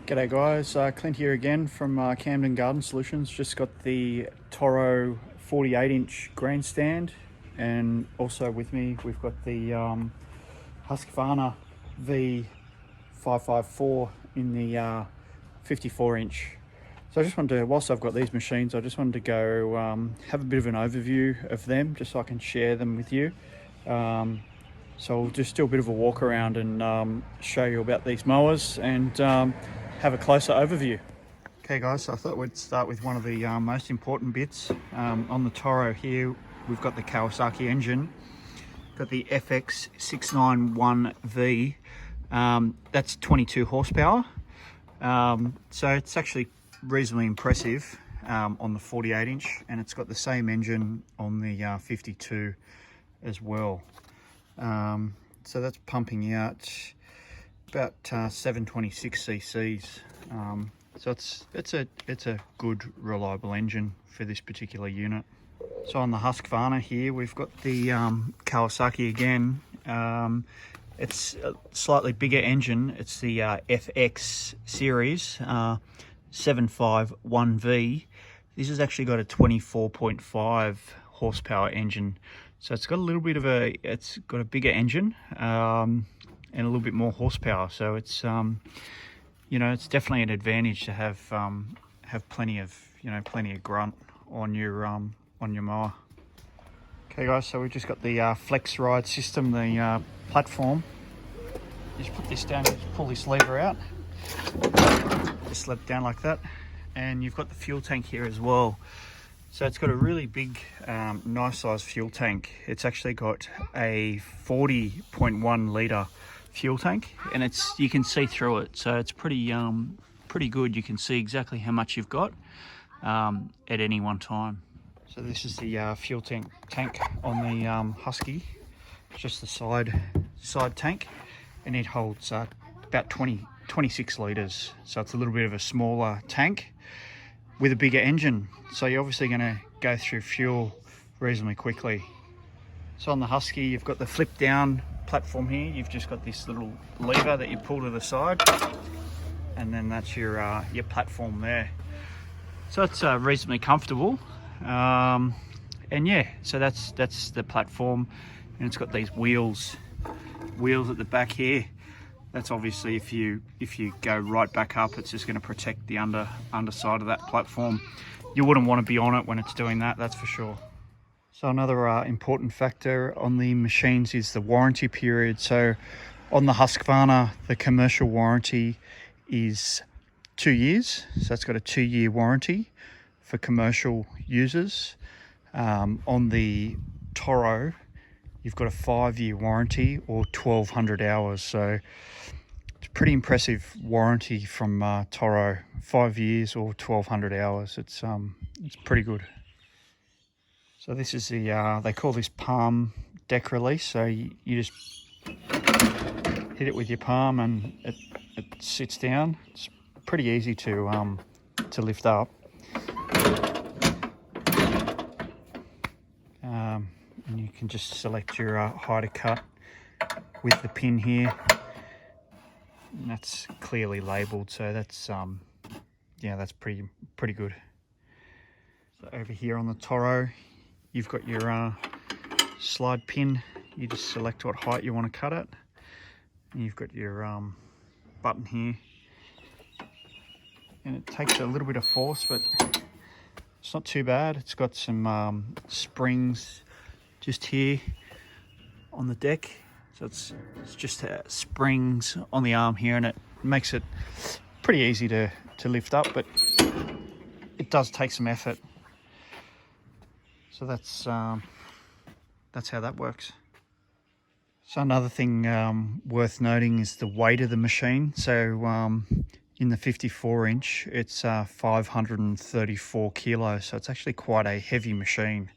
G'day guys, Clint here again from Camden Garden Solutions. Just got the Toro 48-inch Grandstand, and also with me we've got the Husqvarna V554 in the 54-inch. So I just wanted to, whilst I've got these machines, I just wanted to go have a bit of an overview of them just so I can share them with you. So we'll just do a bit of a walk around and show you about these mowers and have a closer overview. Okay guys, so I thought we'd start with one of the most important bits. On the Toro here, we've got the Kawasaki engine. Got the FX691V. That's 22 horsepower. So it's actually reasonably impressive on the 48-inch, and it's got the same engine on the 52 as well. So that's pumping out about 726 cc's. So it's a good reliable engine for this particular unit. So on the Husqvarna here, we've got the Kawasaki again. It's a slightly bigger engine. It's the FX series 751V. This has actually got a 24.5 horsepower engine. So it's got a little bit of it's got a bigger engine and a little bit more horsepower. So it's you know, it's definitely an advantage to have plenty of grunt on your mower. Okay guys, so we've just got the flex ride system, the platform. Just put this down, just pull this lever out, just let it down like that, and you've got the fuel tank here as well. So it's got a really big, nice sized fuel tank. It's actually got a 40.1 litre fuel tank, and you can see through it. So it's pretty good. You can see exactly how much you've got at any one time. So this is the fuel tank on the Husky. It's just the side tank, and it holds about 26 litres. So it's a little bit of a smaller tank with a bigger engine, so you're obviously going to go through fuel reasonably quickly. So on the Husky, you've got the flip down platform here. You've just got this little lever that you pull to the side, and then that's your platform there. So it's reasonably comfortable, and yeah, so that's the platform, and it's got these wheels at the back here. That's obviously if you go right back up, it's just going to protect the underside of that platform. You wouldn't want to be on it when it's doing that, that's for sure. So another important factor on the machines is the warranty period. So on the Husqvarna, the commercial warranty is 2 years. So it's got a 2-year warranty for commercial users. On the Toro, you've got a 5-year warranty or 1,200 hours. So it's a pretty impressive warranty from Toro. 5 years or 1,200 hours. It's pretty good. So this is the they call this palm deck release. So you just hit it with your palm and it sits down. It's pretty easy to lift up. And you can just select your height of cut with the pin here, and that's clearly labelled, so that's yeah, that's pretty good. So over here on the Toro, you've got your slide pin. You just select what height you want to cut it, and you've got your button here, and it takes a little bit of force, but it's not too bad. It's got some springs just here on the deck, so it's just springs on the arm here, and it makes it pretty easy to lift up, but it does take some effort. So that's how that works. So another thing worth noting is the weight of the machine. So in the 54-inch, it's 534 kilos, so it's actually quite a heavy machine.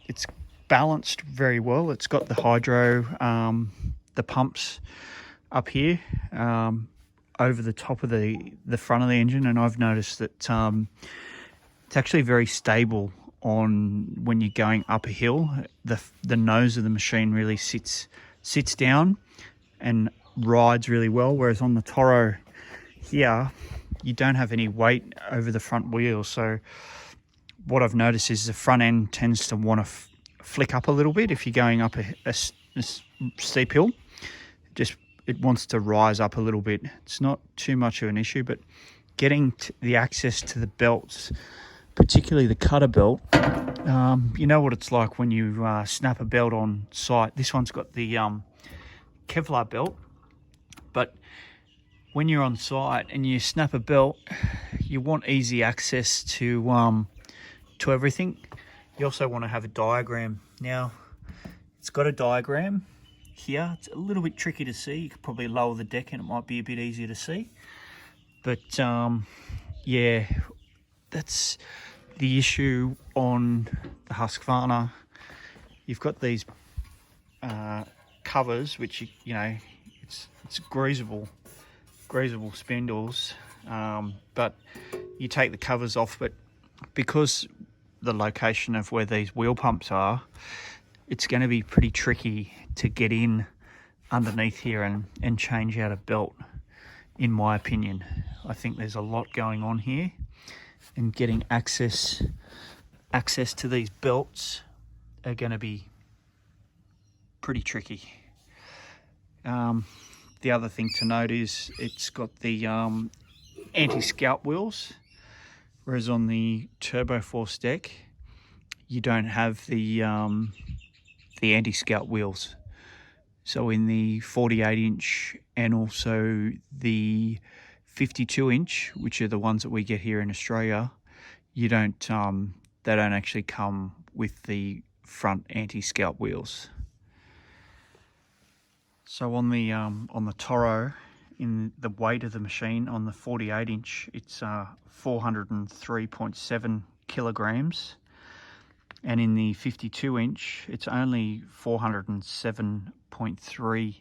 It's balanced very well. It's got the hydro, the pumps up here over the top of the front of the engine, and I've noticed that it's actually very stable on when you're going up a hill. The nose of the machine really sits down and rides really well, whereas on the Toro here you don't have any weight over the front wheels, so what I've noticed is the front end tends to want to flick up a little bit if you're going up a steep hill. It wants to rise up a little bit. It's not too much of an issue, but getting the access to the belts, particularly the cutter belt, you know what it's like when you snap a belt on site. This one's got the Kevlar belt, but when you're on site and you snap a belt, you want easy access to everything. You also want to have a diagram. Now, it's got a diagram here. It's a little bit tricky to see. You could probably lower the deck and it might be a bit easier to see. But yeah, that's the issue on the Husqvarna. You've got these covers, which you know, it's greasable spindles, but you take the covers off. But because the location of where these wheel pumps are, it's going to be pretty tricky to get in underneath here and change out a belt, in my opinion. I think there's a lot going on here, and getting access to these belts are going to be pretty tricky. The other thing to note is it's got the anti-scalp wheels, whereas on the Turbo Force deck you don't have the anti-scalp wheels. So in the 48-inch and also the 52-inch, which are the ones that we get here in Australia, you don't they don't actually come with the front anti-scalp wheels. So on the Toro, in the weight of the machine, on the 48-inch, it's 403.7 kilograms, and in the 52-inch, it's only 407.3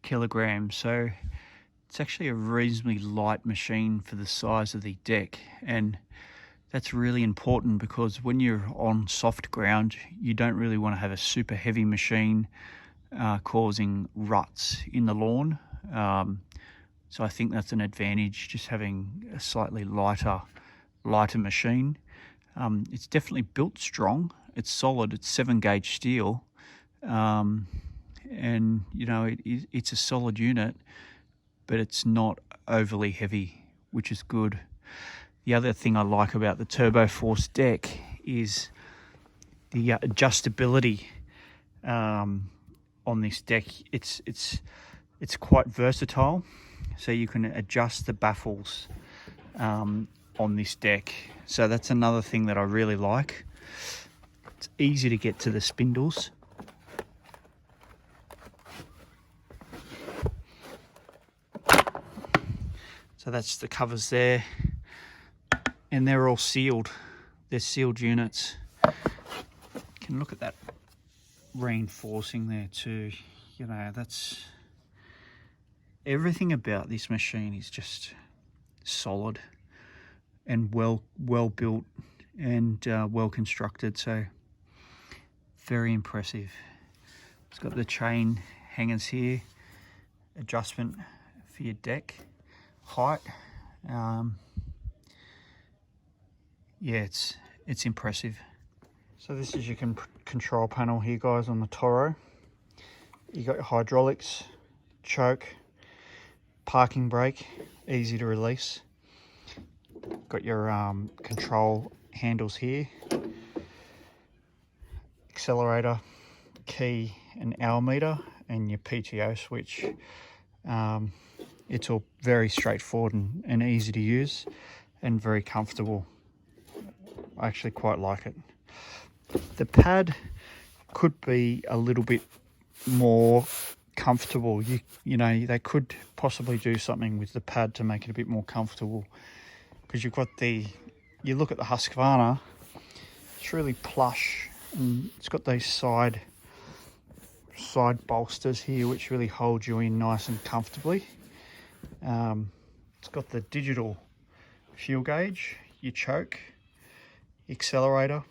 kilograms. So it's actually a reasonably light machine for the size of the deck, and that's really important because when you're on soft ground, you don't really want to have a super heavy machine causing ruts in the lawn. So I think that's an advantage, just having a slightly lighter machine. It's definitely built strong. It's solid. It's 7-gauge steel, and you know, it's a solid unit, but it's not overly heavy, which is good. The other thing I like about the Turbo Force deck is the adjustability on this deck. It's quite versatile, so you can adjust the baffles on this deck. So that's another thing that I really like. It's easy to get to the spindles. So that's the covers there, and they're all sealed. They're sealed units. You can look at that reinforcing there too. You know, that's everything about this machine is just solid and well built and well constructed. So very impressive. It's got the chain hangers here, adjustment for your deck height. Yeah, it's impressive. So this is your control panel here, guys, on the Toro. You got your hydraulics, choke, parking brake, easy to release. Got your control handles here, accelerator, key and hour meter, and your PTO switch. It's all very straightforward and easy to use and very comfortable. I actually quite like it. The pad could be a little bit more comfortable. You know, they could possibly do something with the pad to make it a bit more comfortable, because you've got you look at the Husqvarna, it's really plush, and it's got these side bolsters here which really hold you in nice and comfortably. It's got the digital fuel gauge, your choke, your accelerator,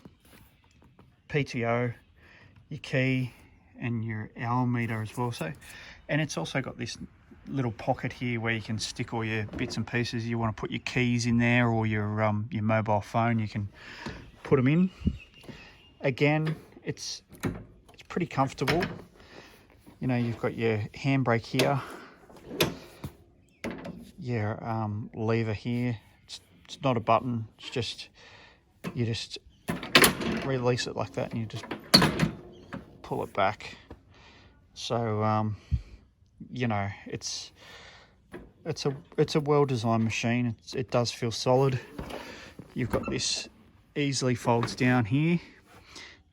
PTO, your key, and your hour meter as well. So, and it's also got this little pocket here where you can stick all your bits and pieces. You want to put your keys in there, or your mobile phone, you can put them in. Again, it's pretty comfortable. You know, you've got your handbrake here, your lever here. It's not a button, it's just, you just release it like that and you just pull it back. So you know, it's a well-designed machine. It does feel solid. You've got this easily folds down here.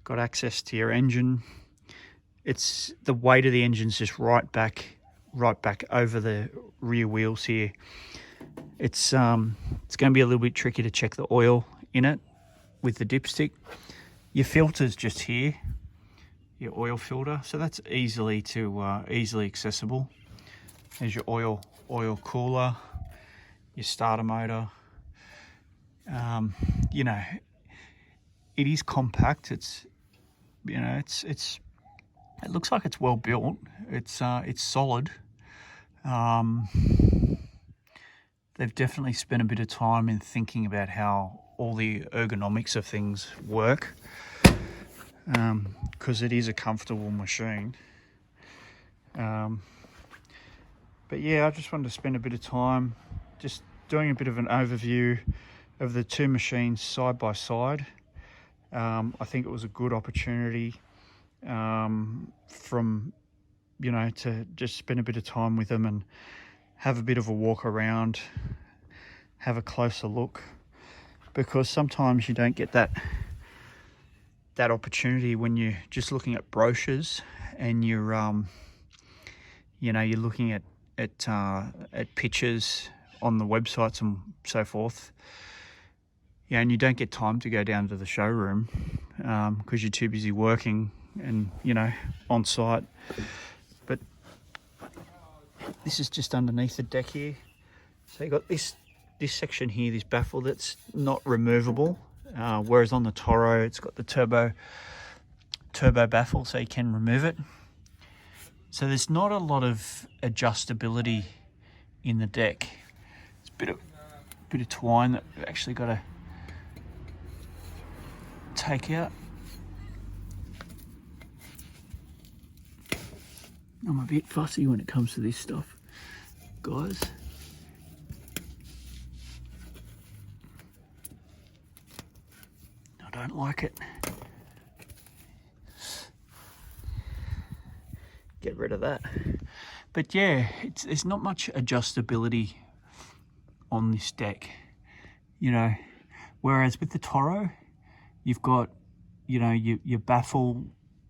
Got access to your engine. It's the weight of the engine's just right back over the rear wheels here. It's going to be a little bit tricky to check the oil in it with the dipstick. Your filter's just here, your oil filter, so that's easily accessible. There's your oil cooler, your starter motor. You know, it is compact. It's, you know, it looks like it's well built. It's solid. They've definitely spent a bit of time in thinking about how all the ergonomics of things work, because it is a comfortable machine. But yeah, I just wanted to spend a bit of time just doing a bit of an overview of the two machines side by side. I think it was a good opportunity from, you know, to just spend a bit of time with them and have a bit of a walk around, have a closer look, because sometimes you don't get that opportunity when you're just looking at brochures and you're you know, you're looking at pictures on the websites and so forth. Yeah, and you don't get time to go down to the showroom because you're too busy working and, you know, on site. But this is just underneath the deck here. So you got this section here, this baffle that's not removable, whereas on the Toro it's got the turbo baffle, so you can remove it. So there's not a lot of adjustability in the deck. It's a bit of twine that we've actually got to take out. I'm a bit fussy when it comes to this stuff, guys. I don't like it. Get rid of that. But yeah, there's not much adjustability on this deck, you know, whereas with the Toro, you've got, you know, your baffle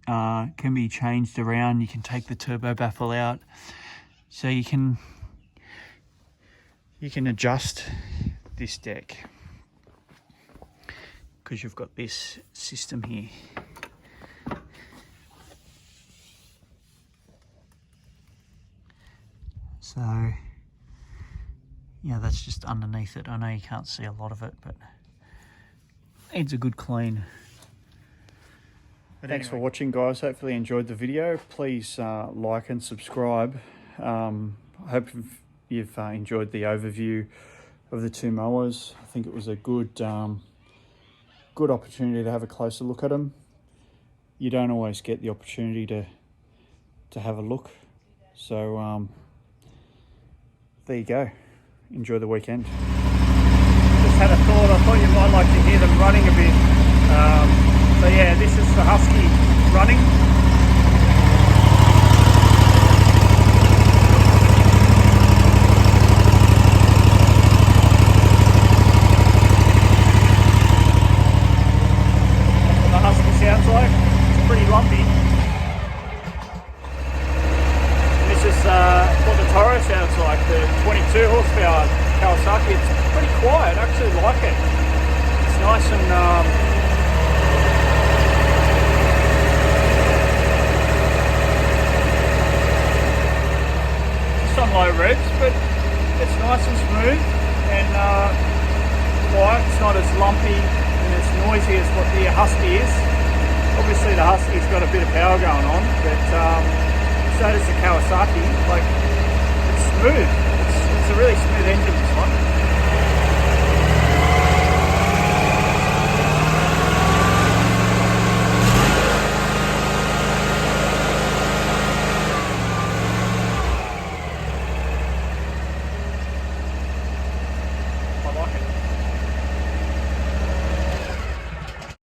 can be changed around. You can take the turbo baffle out, so you can adjust this deck because you've got this system here. So yeah, that's just underneath it. I know you can't see a lot of it, but needs a good clean. Thanks for watching, guys. Hopefully you enjoyed the video. Please like and subscribe. I hope you've enjoyed the overview of the two mowers. I think it was a good opportunity to have a closer look at them. You don't always get the opportunity to have a look. So there you go. Enjoy the weekend. Just had a thought. I thought you might like to hear them running a bit. So yeah, this is the Husky running. That's what the Husky sounds like. It's pretty lumpy. And this is what the Toro sounds like, the 22 horsepower Kawasaki. It's pretty quiet. I actually like it. It's nice and on low revs, but it's nice and smooth and quiet. It's not as lumpy and as noisy as what the Husky is. Obviously the Husky's got a bit of power going on, but so does the Kawasaki. Like, it's smooth. It's a really smooth engine.